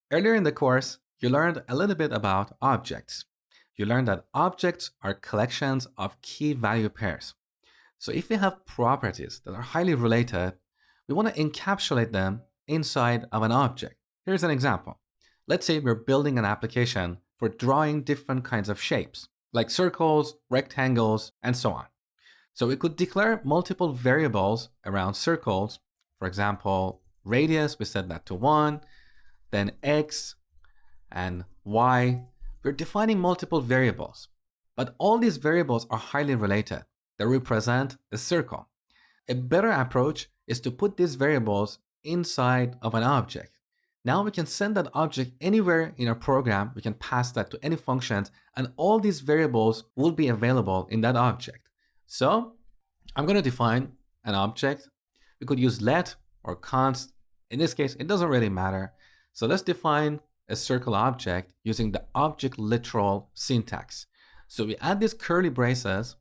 Earlier in the course, you learned a little bit about objects. You learned that objects are collections of key value pairs. So if we have properties that are highly related, we want to encapsulate them inside of an object. Here's an example. Let's say we're building an application for drawing different kinds of shapes, like circles, rectangles, and so on. So we could declare multiple variables around circles. For example, radius, we set that to 1, then x and y. We're defining multiple variables, but all these variables are highly related. They represent a circle. A better approach is to put these variables inside of an object. Now we can send that object anywhere in our program. We can pass that to any functions, and all these variables will be available in that object. So I'm going to define an object. We could use let or const. In this case, it doesn't really matter. So let's define a circle object using the object literal syntax. So we add these curly braces,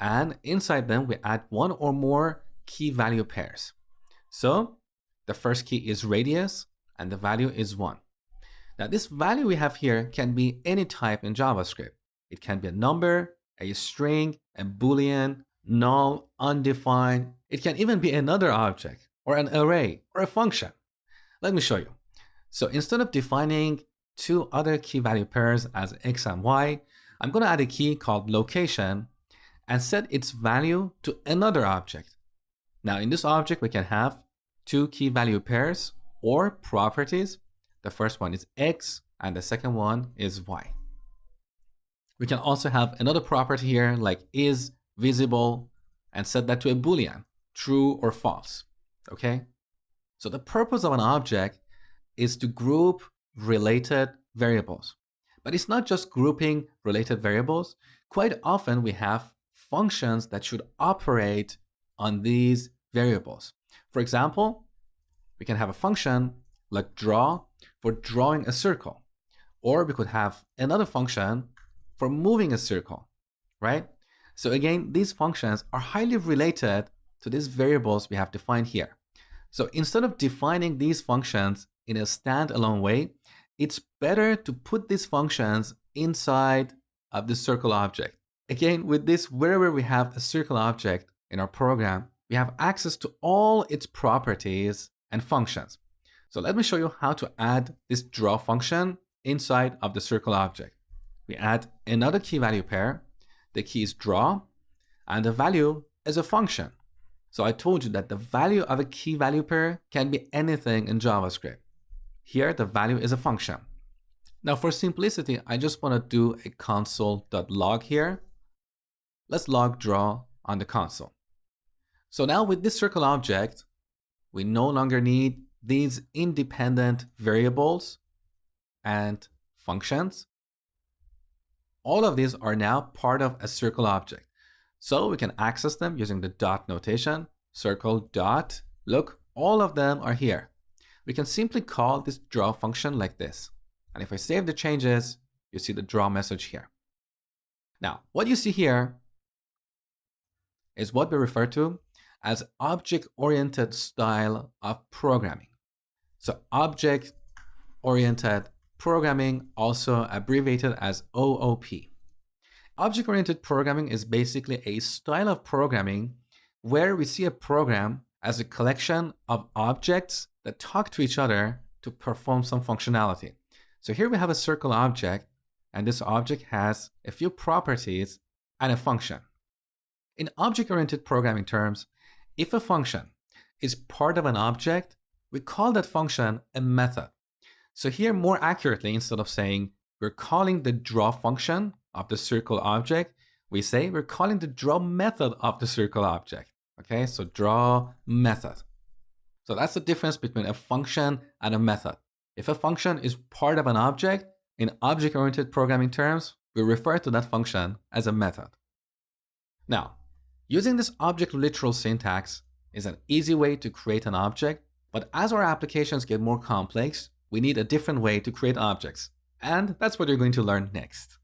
and inside them we add one or more key value pairs. So the first key is radius, and the value is 1. Now this value we have here can be any type in JavaScript. It can be a number, a string, a boolean, null, undefined. It can even be another object or an array or a function. Let me show you. So instead of defining two other key value pairs as x and y, I'm going to add a key called location and set its value to another object. Now in this object we can have two key value pairs or properties. The first one is x and the second one is y. We can also have another property here like is visible and set that to a boolean, true or false. Okay? So the purpose of an object is to group related variables. But it's not just grouping related variables. Quite often we have functions that should operate on these variables. For example, we can have a function like draw for drawing a circle, or we could have another function for moving a circle, right? So again, these functions are highly related to these variables we have defined here. So instead of defining these functions in a standalone way, it's better to put these functions inside of the circle object. Again, with this, wherever we have a circle object in our program, we have access to all its properties and functions. So let me show you how to add this draw function inside of the circle object. We add another key value pair. The key is draw, and the value is a function. So I told you that the value of a key value pair can be anything in JavaScript. Here, the value is a function. Now for simplicity, I just want to do a console.log here. Let's log draw on the console. So now with this circle object, we no longer need these independent variables and functions. All of these are now part of a circle object. So we can access them using the dot notation, circle dot. Look, all of them are here. We can simply call this draw function like this. And if I save the changes, you see the draw message here. Now, what you see here is what we refer to as object-oriented style of programming. So object-oriented programming, also abbreviated as OOP. Object-oriented programming is basically a style of programming where we see a program as a collection of objects that talk to each other to perform some functionality. So here we have a circle object, and this object has a few properties and a function. In object-oriented programming terms, if a function is part of an object, we call that function a method. So here, more accurately, instead of saying we're calling the draw function of the circle object, we say we're calling the draw method of the circle object. Okay, so draw method. So that's the difference between a function and a method. If a function is part of an object, in object-oriented programming terms, we refer to that function as a method. Now, using this object literal syntax is an easy way to create an object, but as our applications get more complex, we need a different way to create objects. And that's what you're going to learn next.